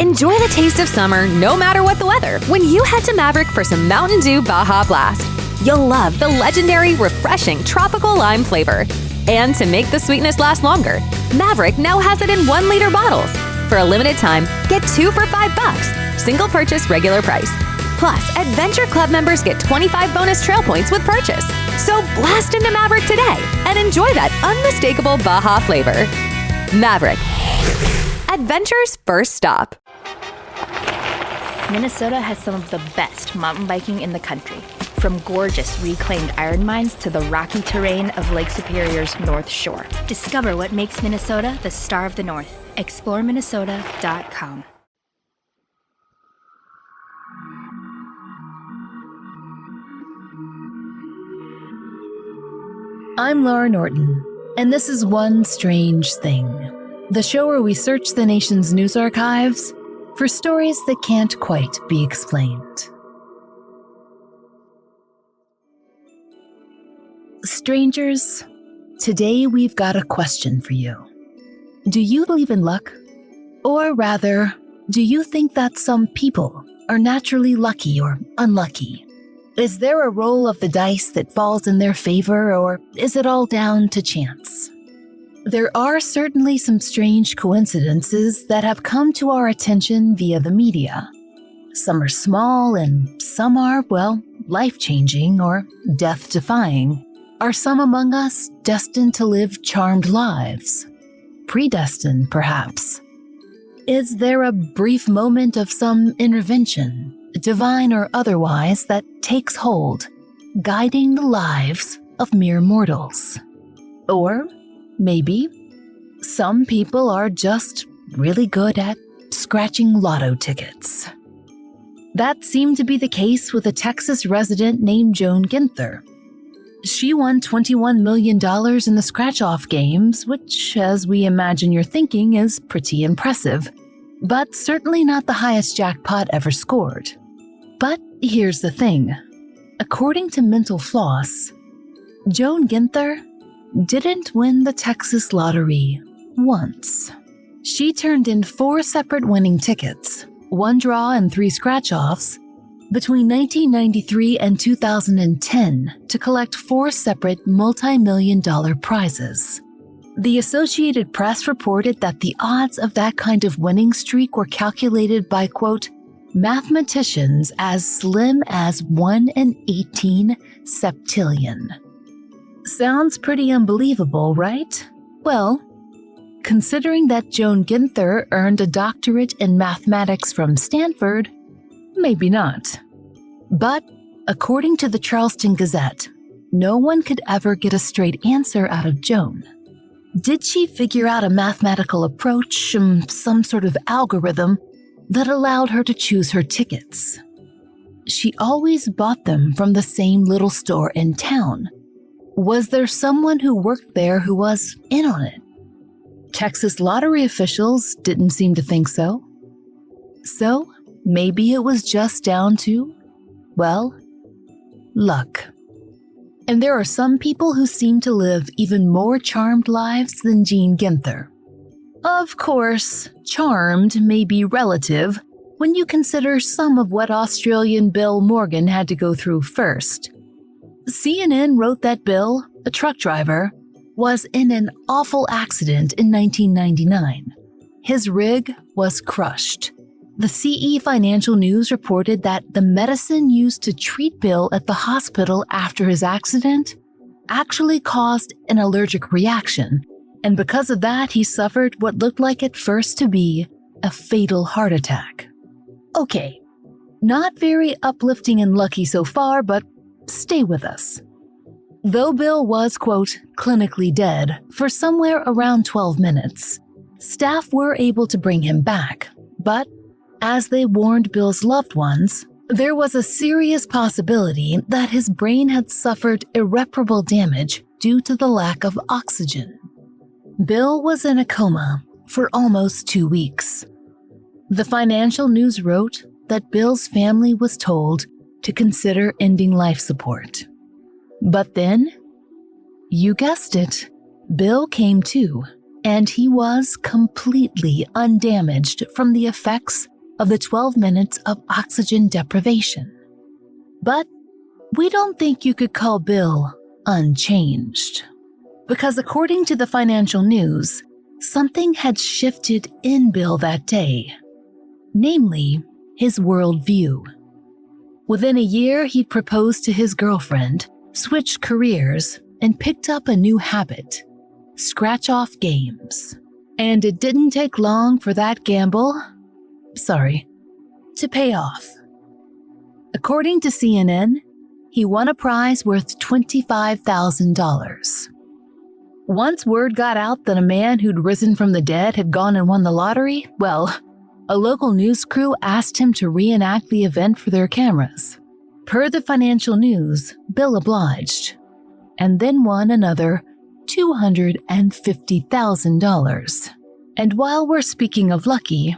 Enjoy the taste of summer no matter what the weather when you head to Maverick for some Mountain Dew Baja Blast. You'll love the legendary, refreshing tropical lime flavor. And to make the sweetness last longer, Maverick now has it in 1-liter bottles. For a limited time, get 2 for $5. Single purchase regular price. Plus, Adventure Club members get 25 bonus trail points with purchase. So blast into Maverick today and enjoy that unmistakable Baja flavor. Maverick. Adventure's first stop. Minnesota has some of the best mountain biking in the country. From gorgeous reclaimed iron mines to the rocky terrain of Lake Superior's North Shore. Discover what makes Minnesota the star of the North. ExploreMinnesota.com. I'm Laurah Norton, and this is One Strange Thing, the show where we search the nation's news archives for stories that can't quite be explained. Strangers, today we've got a question for you. Do you believe in luck? Or rather, do you think that some people are naturally lucky or unlucky? Is there a roll of the dice that falls in their favor, or is it all down to chance? There are certainly some strange coincidences that have come to our attention via the media. Some are small and some are, well, life-changing or death-defying. Are some among us destined to live charmed lives? Predestined, perhaps? Is there a brief moment of some intervention, divine or otherwise, that takes hold, guiding the lives of mere mortals? Or maybe some people are just really good at scratching lotto tickets. That seemed to be the case with a Texas resident named Joan Ginther. She won $21 million in the scratch-off games, which, as we imagine you're thinking, is pretty impressive, but certainly not the highest jackpot ever scored. But here's the thing. According to Mental Floss, Joan Ginther didn't win the Texas lottery once. She turned in 4 separate winning tickets, 1 draw and 3 scratch-offs, between 1993 and 2010 to collect 4 separate multi-million-dollar prizes. The Associated Press reported that the odds of that kind of winning streak were calculated by, quote, mathematicians as slim as 1 in 18 septillion. Sounds pretty unbelievable, right? Well, considering that Joan Ginther earned a doctorate in mathematics from Stanford, maybe not. But according to the Charleston Gazette, no one could ever get a straight answer out of Joan. Did she figure out a mathematical approach, some sort of algorithm that allowed her to choose her tickets? She always bought them from the same little store in town. Was there someone who worked there who was in on it? Texas lottery officials didn't seem to think so. So, maybe it was just down to, well, luck. And there are some people who seem to live even more charmed lives than Jean Ginther. Of course, charmed may be relative when you consider some of what Australian Bill Morgan had to go through first. CNN wrote that Bill, a truck driver, was in an awful accident in 1999. His rig was crushed. The CE Financial News reported that the medicine used to treat Bill at the hospital after his accident actually caused an allergic reaction, and because of that, he suffered what looked like at first to be a fatal heart attack. Okay, not very uplifting and lucky so far, but stay with us. Though Bill was, quote, clinically dead for somewhere around 12 minutes, staff were able to bring him back, but as they warned Bill's loved ones, there was a serious possibility that his brain had suffered irreparable damage due to the lack of oxygen. Bill was in a coma for almost 2 weeks. The Financial News wrote that Bill's family was told to consider ending life support. But then, you guessed it, Bill came to and he was completely undamaged from the effects of the 12 minutes of oxygen deprivation. But we don't think you could call Bill unchanged, because according to the Financial News, something had shifted in Bill that day, namely his worldview. Within a year, he'd proposed to his girlfriend, switched careers, and picked up a new habit: scratch-off games. And it didn't take long for that gamble, to pay off. According to CNN, he won a prize worth $25,000. Once word got out that a man who'd risen from the dead had gone and won the lottery, well, a local news crew asked him to reenact the event for their cameras. Per the Financial News, Bill obliged, and then won another $250,000. And while we're speaking of lucky,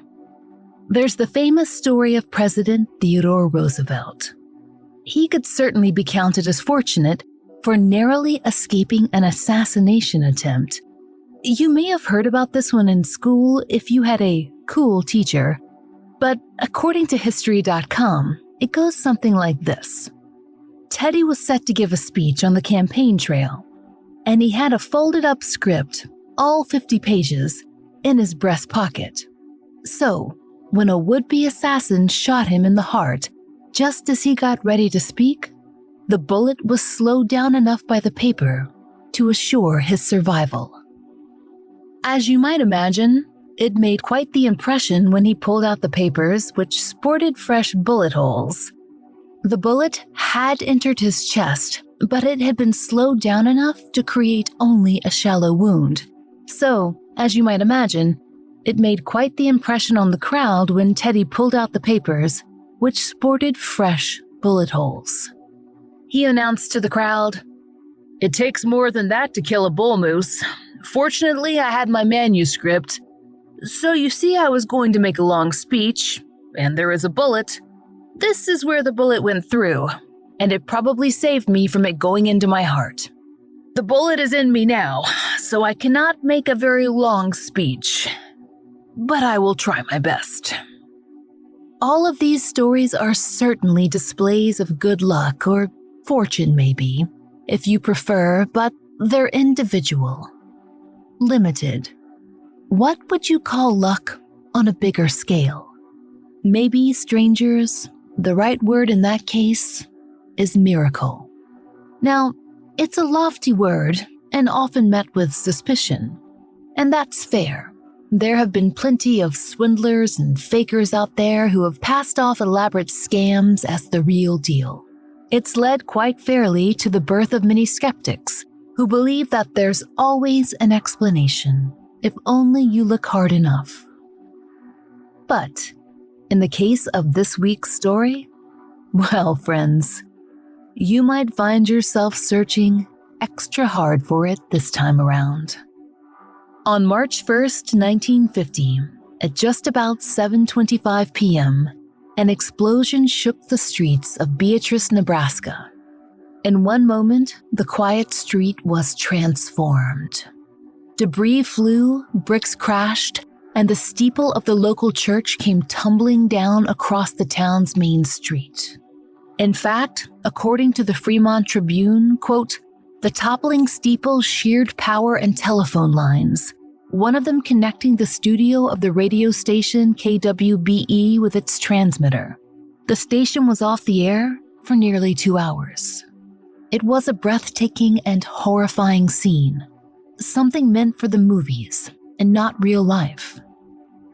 there's the famous story of President Theodore Roosevelt. He could certainly be counted as fortunate for narrowly escaping an assassination attempt. You may have heard about this one in school if you had a cool teacher, but according to History.com, it goes something like this. Teddy was set to give a speech on the campaign trail, and he had a folded-up script, all 50 pages, in his breast pocket. So, when a would-be assassin shot him in the heart, just as he got ready to speak, the bullet was slowed down enough by the paper to assure his survival. As you might imagine, it made quite the impression when he pulled out the papers, which sported fresh bullet holes. The bullet had entered his chest, but it had been slowed down enough to create only a shallow wound. So, as you might imagine, it made quite the impression on the crowd when Teddy pulled out the papers, which sported fresh bullet holes. He announced to the crowd, "It takes more than that to kill a bull moose. Fortunately, I had my manuscript. So you see, I was going to make a long speech, and there is a bullet. This is where the bullet went through, and it probably saved me from it going into my heart. The bullet is in me now, so I cannot make a very long speech, but I will try my best." All of these stories are certainly displays of good luck, or fortune maybe, if you prefer, but they're individual, limited. What would you call luck on a bigger scale? Maybe, strangers, the right word in that case is miracle. Now, it's a lofty word and often met with suspicion, and that's fair. There have been plenty of swindlers and fakers out there who have passed off elaborate scams as the real deal. It's led quite fairly to the birth of many skeptics who believe that there's always an explanation, if only you look hard enough. But in the case of this week's story, well, friends, you might find yourself searching extra hard for it this time around. On March 1st, 1950, at just about 7:25 p.m., an explosion shook the streets of Beatrice, Nebraska. In one moment, the quiet street was transformed. Debris flew, bricks crashed, and the steeple of the local church came tumbling down across the town's main street. In fact, according to the Fremont Tribune, quote, "The toppling steeple sheared power and telephone lines, one of them connecting the studio of the radio station KWBE with its transmitter. The station was off the air for nearly 2 hours. It was a breathtaking and horrifying scene, something meant for the movies and not real life."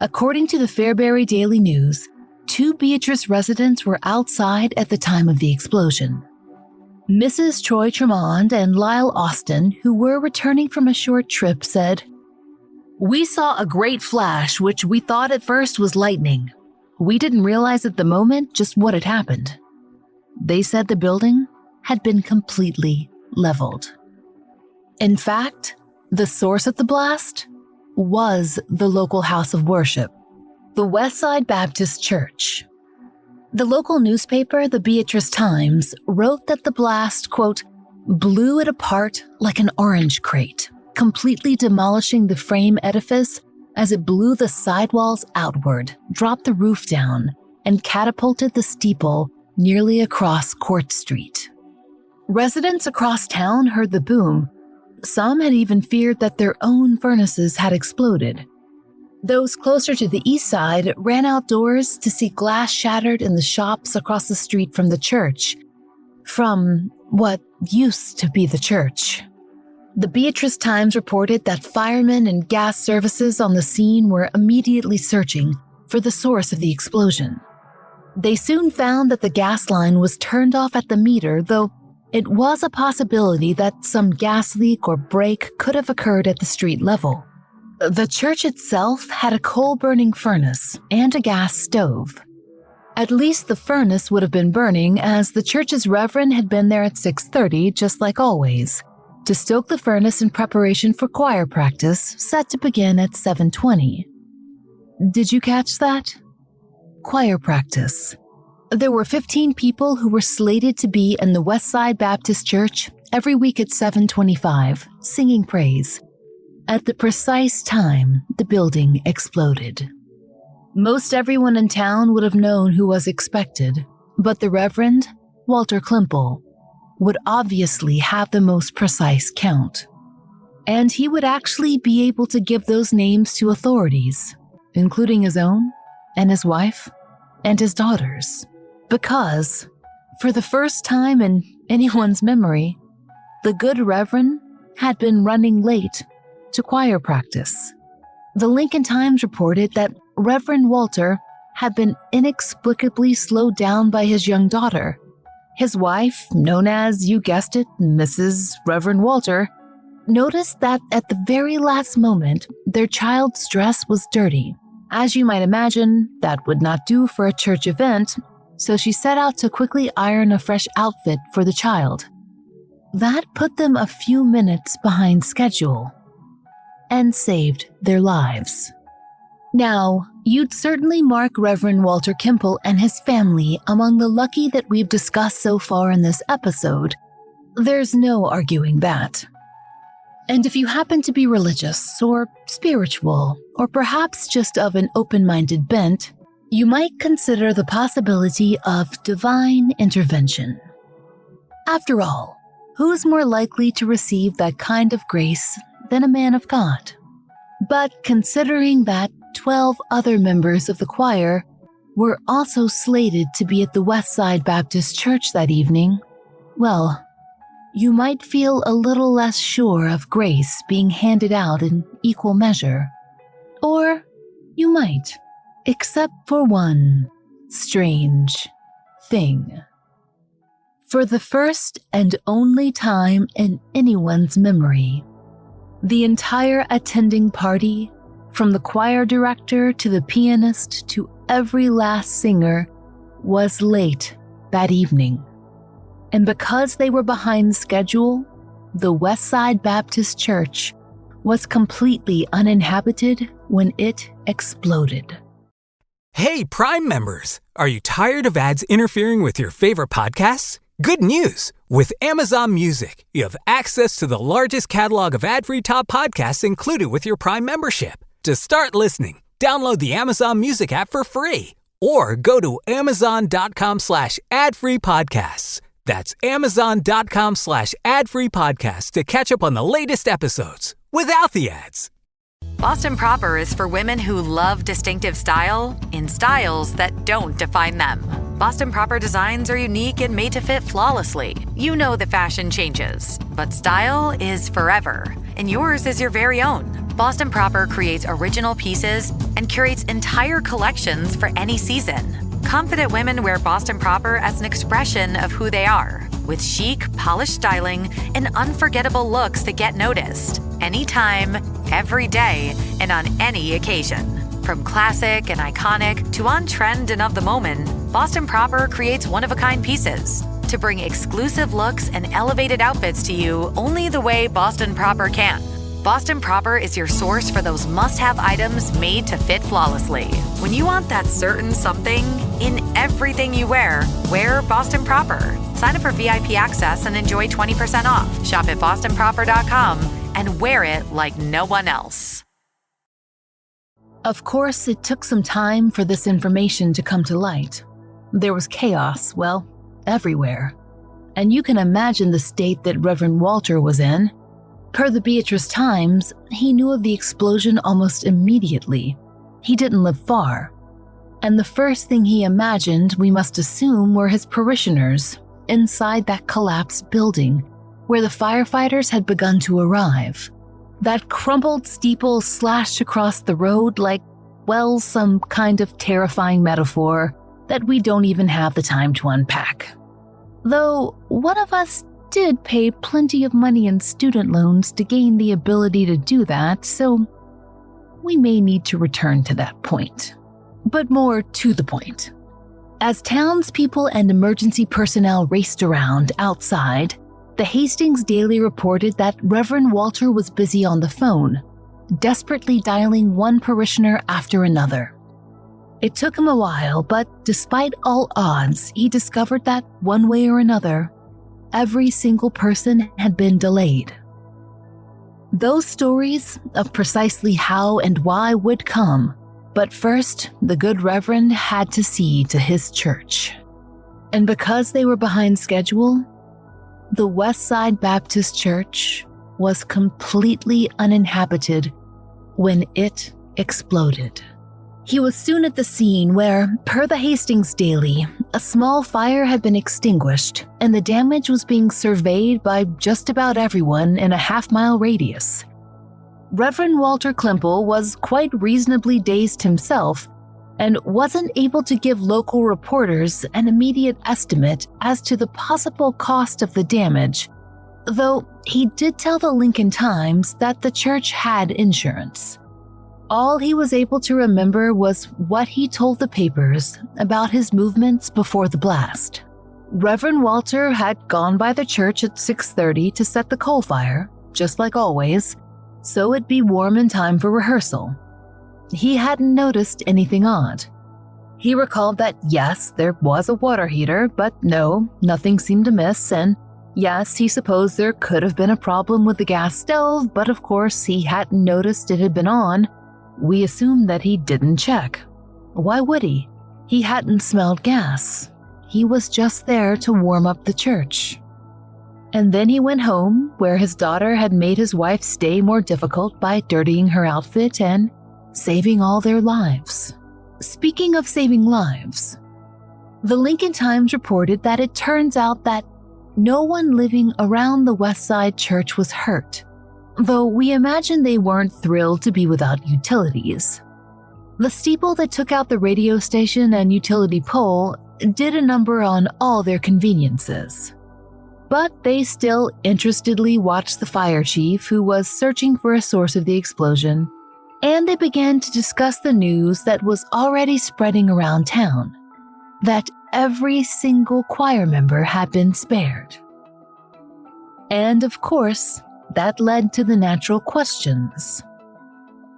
According to the Fairbury Daily News, 2 Beatrice residents were outside at the time of the explosion. Mrs. Troy Tremond and Lyle Austin, who were returning from a short trip, said, "We saw a great flash, which we thought at first was lightning. We didn't realize at the moment just what had happened." They said the building had been completely leveled. In fact, the source of the blast was the local house of worship, the Westside Baptist Church. The local newspaper, the Beatrice Times, wrote that the blast, quote, "blew it apart like an orange crate, completely demolishing the frame edifice as it blew the sidewalls outward, dropped the roof down, and catapulted the steeple nearly across Court Street. Residents across town heard the boom. Some had even feared that their own furnaces had exploded. Those closer to the east side ran outdoors to see glass shattered in the shops across the street from the church, from what used to be the church. The Beatrice Times reported that firemen and gas services on the scene were immediately searching for the source of the explosion. They soon found that the gas line was turned off at the meter, though it was a possibility that some gas leak or break could have occurred at the street level. The church itself had a coal-burning furnace and a gas stove. At least the furnace would have been burning, as the church's reverend had been there at 6:30, just like always, to stoke the furnace in preparation for choir practice, set to begin at 7:20. Did you catch that? Choir practice. There were 15 people who were slated to be in the Westside Baptist Church every week at 7:25, singing praise. At the precise time, the building exploded. Most everyone in town would have known who was expected, but the Reverend, Walter Klimple, would obviously have the most precise count. And he would actually be able to give those names to authorities, including his own, and his wife, and his daughters. Because, for the first time in anyone's memory, the good Reverend had been running late to choir practice. The Lincoln Times reported that Reverend Walter had been inexplicably slowed down by his young daughter. His wife, known as, you guessed it, Mrs. Reverend Walter, noticed that at the very last moment, their child's dress was dirty. As you might imagine, that would not do for a church event, so she set out to quickly iron a fresh outfit for the child. That put them a few minutes behind schedule and saved their lives. Now, you'd certainly mark Reverend Walter Klimple and his family among the lucky that we've discussed so far in this episode. There's no arguing that. And if you happen to be religious or spiritual, or perhaps just of an open-minded bent, you might consider the possibility of divine intervention. After all, who's more likely to receive that kind of grace than a man of God? But considering that 12 other members of the choir were also slated to be at the Westside Baptist Church that evening, well, you might feel a little less sure of grace being handed out in equal measure. Or you might, except for one strange thing. For the first and only time in anyone's memory, the entire attending party, from the choir director to the pianist to every last singer, was late that evening. And because they were behind schedule, the Westside Baptist Church was completely uninhabited when it exploded. Hey, Prime members! Are you tired of ads interfering with your favorite podcasts? Good news! With Amazon Music, you have access to the largest catalog of ad-free top podcasts included with your Prime membership. To start listening, download the Amazon Music app for free or go to amazon.com/ad-free podcasts. That's amazon.com/ad-free podcasts to catch up on the latest episodes without the ads. Boston Proper is for women who love distinctive style in styles that don't define them. Boston Proper designs are unique and made to fit flawlessly. You know that fashion changes, but style is forever, and yours is your very own. Boston Proper creates original pieces and curates entire collections for any season. Confident women wear Boston Proper as an expression of who they are, with chic, polished styling and unforgettable looks that get noticed. Anytime, every day, and on any occasion. From classic and iconic to on-trend and of the moment, Boston Proper creates one-of-a-kind pieces to bring exclusive looks and elevated outfits to you only the way Boston Proper can. Boston Proper is your source for those must-have items made to fit flawlessly. When you want that certain something in everything you wear Boston Proper. Sign up for VIP access and enjoy 20% off. Shop at bostonproper.com and wear it like no one else. Of course, it took some time for this information to come to light. There was chaos, well, everywhere. And you can imagine the state that Reverend Walter was in. Per the Beatrice Times, he knew of the explosion almost immediately. He didn't live far. And the first thing he imagined, we must assume, were his parishioners inside that collapsed building where the firefighters had begun to arrive. That crumpled steeple slashed across the road like, well, some kind of terrifying metaphor that we don't even have the time to unpack. Though one of us did pay plenty of money in student loans to gain the ability to do that, so we may need to return to that point. But more to the point. As townspeople and emergency personnel raced around outside, the Hastings Daily reported that Reverend Walter was busy on the phone, desperately dialing one parishioner after another. It took him a while, but despite all odds, he discovered that one way or another, every single person had been delayed. Those stories of precisely how and why would come, but first, the good Reverend had to see to his church. And because they were behind schedule, the Westside Baptist Church was completely uninhabited when it exploded. He was soon at the scene where, per the Hastings Daily, a small fire had been extinguished and the damage was being surveyed by just about everyone in a half-mile radius. Reverend Walter Klimple was quite reasonably dazed himself and wasn't able to give local reporters an immediate estimate as to the possible cost of the damage, though he did tell the Lincoln Times that the church had insurance. All he was able to remember was what he told the papers about his movements before the blast. Reverend Walter had gone by the church at 6:30 to set the coal fire, just like always, so it'd be warm in time for rehearsal. He hadn't noticed anything odd. He recalled that yes, there was a water heater, but no, nothing seemed amiss, and yes, he supposed there could have been a problem with the gas stove, but of course he hadn't noticed it had been on. We assumed that he didn't check. Why would he? He hadn't smelled gas. He was just there to warm up the church. And then he went home, where his daughter had made his wife's stay more difficult by dirtying her outfit and saving all their lives. Speaking of saving lives, the Lincoln Times reported that it turns out that no one living around the Westside Church was hurt, though we imagine they weren't thrilled to be without utilities. The steeple that took out the radio station and utility pole did a number on all their conveniences. But they still interestedly watched the fire chief, who was searching for a source of the explosion, and they began to discuss the news that was already spreading around town, that every single choir member had been spared. And of course, that led to the natural questions.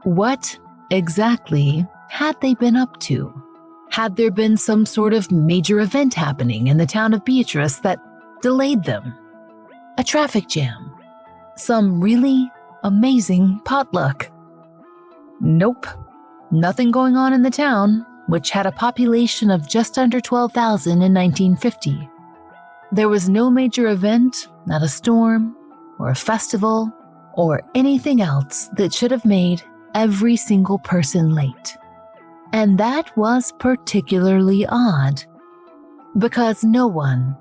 What exactly had they been up to? Had there been some sort of major event happening in the town of Beatrice that delayed them? A traffic jam? Some really amazing potluck? Nope. Nothing going on in the town, which had a population of just under 12,000 in 1950. There was no major event, not a storm, or a festival, or anything else that should have made every single person late. And that was particularly odd, because no one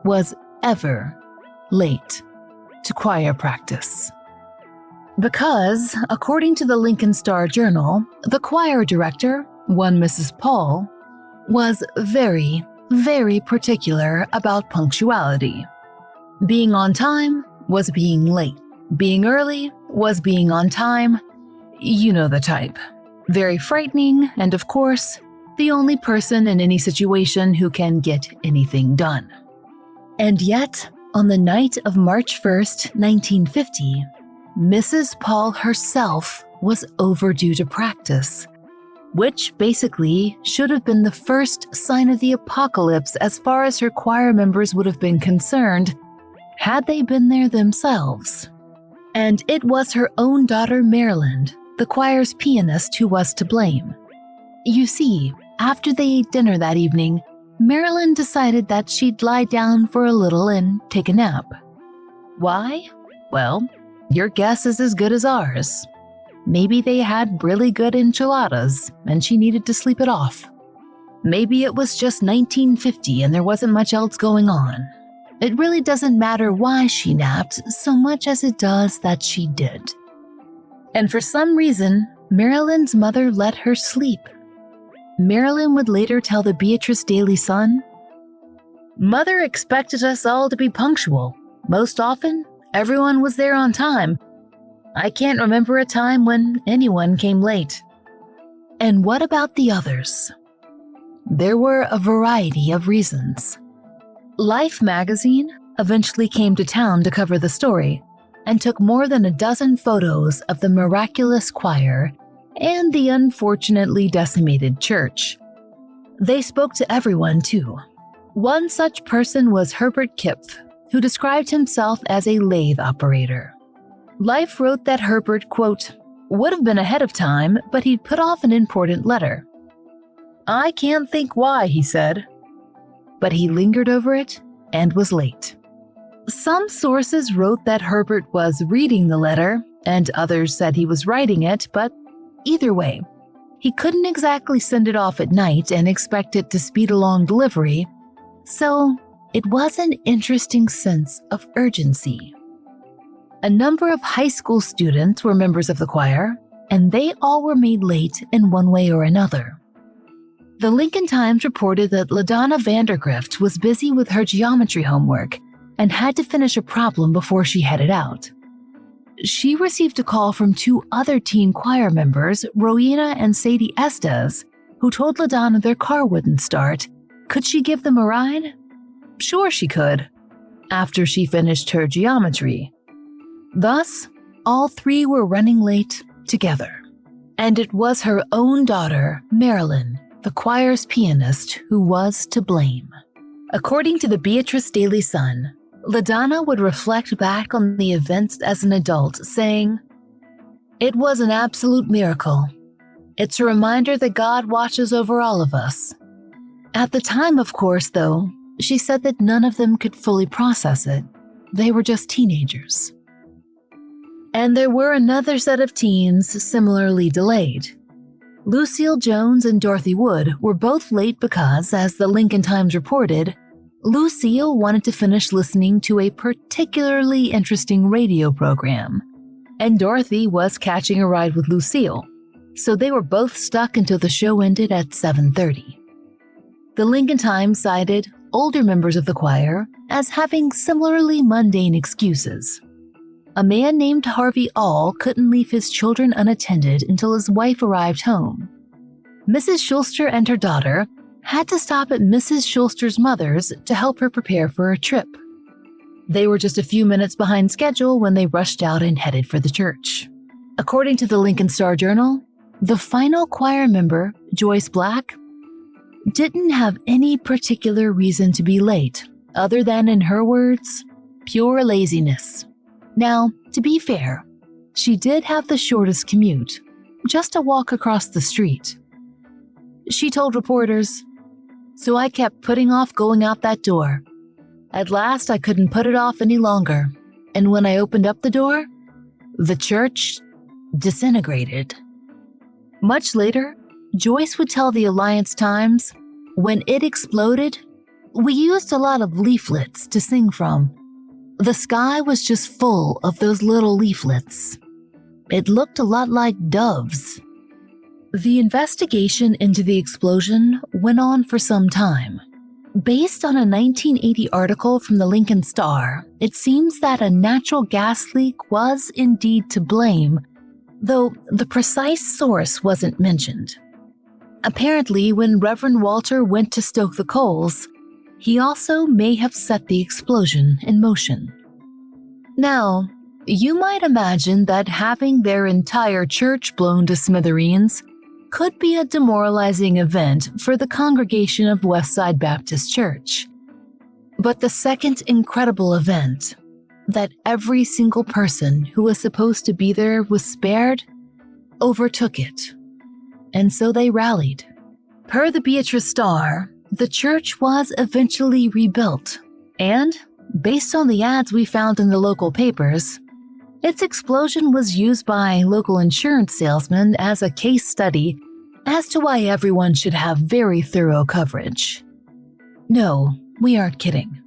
was ever late to choir practice. Because, according to the Lincoln Star-Journal, the choir director, one Mrs. Paul, was very, very particular about punctuality. Being on time was being late. Being early was being on time. You know the type. Very frightening, and of course, the only person in any situation who can get anything done. And yet, on the night of March 1st, 1950, Mrs. Paul herself was overdue to practice, which basically should have been the first sign of the apocalypse as far as her choir members would have been concerned had they been there themselves. And it was her own daughter, Marilyn, the choir's pianist, who was to blame. You see, after they ate dinner that evening, Marilyn decided that she'd lie down for a little and take a nap. Why? Well, your guess is as good as ours. Maybe they had really good enchiladas and she needed to sleep it off. Maybe it was just 1950 and there wasn't much else going on. It really doesn't matter why she napped so much as it does that she did. And for some reason, Marilyn's mother let her sleep. Marilyn would later tell the Beatrice Daily Sun, "Mother expected us all to be punctual. Most often, everyone was there on time. I can't remember a time when anyone came late." And what about the others? There were a variety of reasons. Life magazine eventually came to town to cover the story and took more than a dozen photos of the miraculous choir and the unfortunately decimated church. They spoke to everyone, too. One such person was Herbert Kipf, who described himself as a lathe operator. Life wrote that Herbert, quote, would have been ahead of time, but he'd put off an important letter. "I can't think why," he said. But he lingered over it and was late. Some sources wrote that Herbert was reading the letter, and others said he was writing it, but either way, he couldn't exactly send it off at night and expect it to speed along delivery, so it was an interesting sense of urgency. A number of high school students were members of the choir, and they all were made late in one way or another. The Lincoln Times reported that LaDonna Vandergrift was busy with her geometry homework and had to finish a problem before she headed out. She received a call from two other teen choir members, Rowena and Sadie Estes, who told LaDonna their car wouldn't start. Could she give them a ride? Sure she could, after she finished her geometry. Thus, all three were running late together. And it was her own daughter, Marilyn, the choir's pianist, who was to blame. According to the Beatrice Daily Sun, LaDonna would reflect back on the events as an adult, saying, "It was an absolute miracle. It's a reminder that God watches over all of us." At the time, of course, though, she said that none of them could fully process it. They were just teenagers. And there were another set of teens similarly delayed. Lucille Jones and Dorothy Wood were both late because, as the Lincoln Times reported, Lucille wanted to finish listening to a particularly interesting radio program, and Dorothy was catching a ride with Lucille, so they were both stuck until the show ended at 7:30. The Lincoln Times cited older members of the choir as having similarly mundane excuses. A man named Harvey All couldn't leave his children unattended until his wife arrived home. Mrs. Schulster and her daughter had to stop at Mrs. Schulster's mother's to help her prepare for a trip. They were just a few minutes behind schedule when they rushed out and headed for the church. According to the Lincoln Star-Journal, the final choir member, Joyce Black, didn't have any particular reason to be late, other than, in her words, pure laziness. Now, to be fair, she did have the shortest commute, just a walk across the street. She told reporters, "So I kept putting off going out that door. At last, I couldn't put it off any longer, and when I opened up the door, the church disintegrated." Much later, Joyce would tell the Alliance Times, "When it exploded, we used a lot of leaflets to sing from. The sky was just full of those little leaflets. It looked a lot like doves." The investigation into the explosion went on for some time. Based on a 1980 article from the Lincoln Star, it seems that a natural gas leak was indeed to blame, though the precise source wasn't mentioned. Apparently, when Reverend Walter went to stoke the coals, he also may have set the explosion in motion. Now, you might imagine that having their entire church blown to smithereens could be a demoralizing event for the congregation of Westside Baptist Church. But the second incredible event, that every single person who was supposed to be there was spared, overtook it. And so they rallied. Per the Beatrice Star, the church was eventually rebuilt, and, based on the ads we found in the local papers, its explosion was used by local insurance salesmen as a case study as to why everyone should have very thorough coverage. No, we aren't kidding.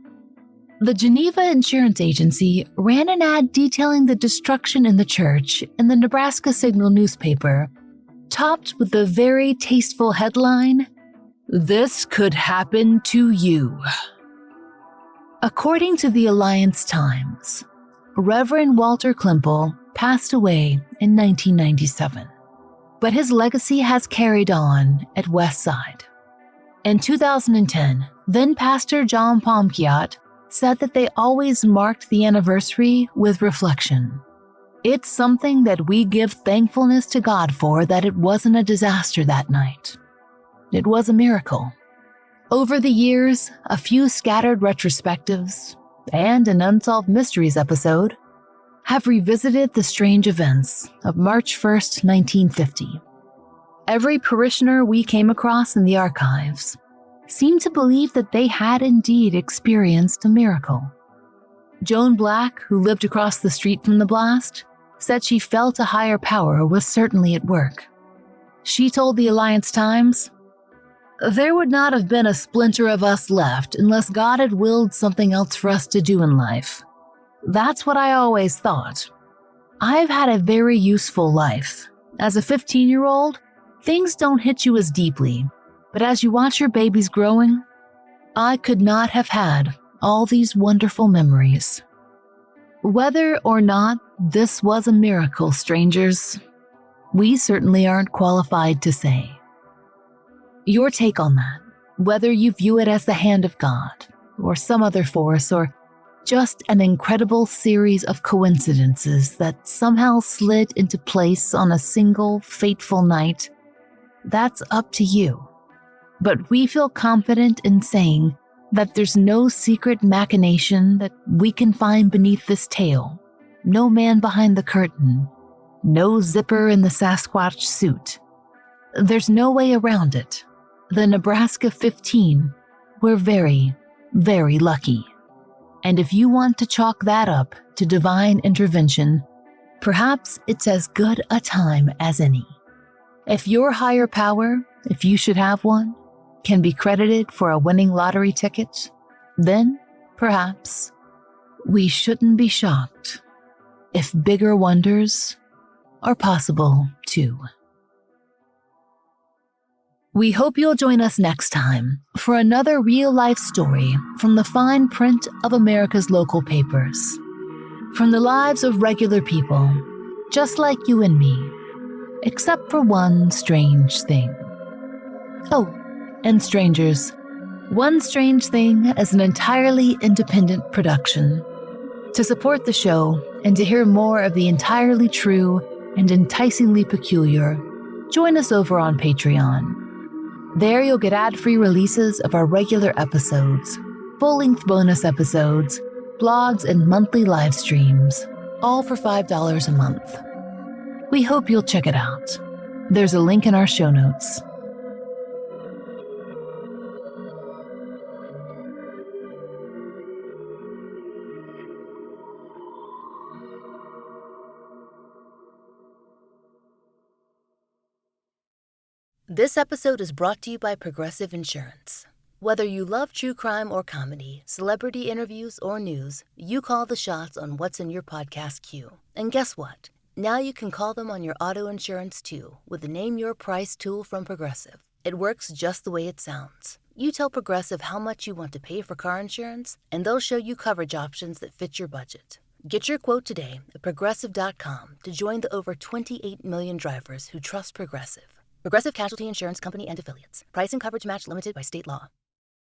The Geneva Insurance Agency ran an ad detailing the destruction in the church in the Nebraska Signal newspaper, topped with the very tasteful headline, "This could happen to you." According to the Alliance Times, Reverend Walter Klimpel passed away in 1997, but his legacy has carried on at Westside. In 2010, then Pastor John Pomkiat said that they always marked the anniversary with reflection. It's something that we give thankfulness to God for that it wasn't a disaster that night. It was a miracle. Over the years, a few scattered retrospectives and an Unsolved Mysteries episode have revisited the strange events of March 1st, 1950. Every parishioner we came across in the archives seemed to believe that they had indeed experienced a miracle. Joan Black, who lived across the street from the blast, said she felt a higher power was certainly at work. She told the Alliance Times, "There would not have been a splinter of us left unless God had willed something else for us to do in life. That's what I always thought. I've had a very useful life. As a 15-year-old, things don't hit you as deeply, but as you watch your babies growing, I could not have had all these wonderful memories." Whether or not this was a miracle, strangers, we certainly aren't qualified to say. Your take on that, whether you view it as the hand of God, or some other force, or just an incredible series of coincidences that somehow slid into place on a single fateful night, that's up to you. But we feel confident in saying that there's no secret machination that we can find beneath this tale, no man behind the curtain, no zipper in the Sasquatch suit. There's no way around it. The Nebraska 15 were very, very lucky. And if you want to chalk that up to divine intervention, perhaps it's as good a time as any. If your higher power, if you should have one, can be credited for a winning lottery ticket, then perhaps we shouldn't be shocked if bigger wonders are possible too. We hope you'll join us next time for another real-life story from the fine print of America's local papers. From the lives of regular people, just like you and me, except for one strange thing. Oh, and strangers, One Strange Thing is an entirely independent production. To support the show and to hear more of the entirely true and enticingly peculiar, join us over on Patreon. There you'll get ad-free releases of our regular episodes, full-length bonus episodes, blogs, and monthly live streams, all for $5 a month. We hope you'll check it out. There's a link in our show notes. This episode is brought to you by Progressive Insurance. Whether you love true crime or comedy, celebrity interviews or news, you call the shots on what's in your podcast queue. And guess what? Now you can call them on your auto insurance too with the Name Your Price tool from Progressive. It works just the way it sounds. You tell Progressive how much you want to pay for car insurance, and they'll show you coverage options that fit your budget. Get your quote today at Progressive.com to join the over 28 million drivers who trust Progressive. Progressive Casualty Insurance Company and Affiliates. Price and coverage match limited by state law.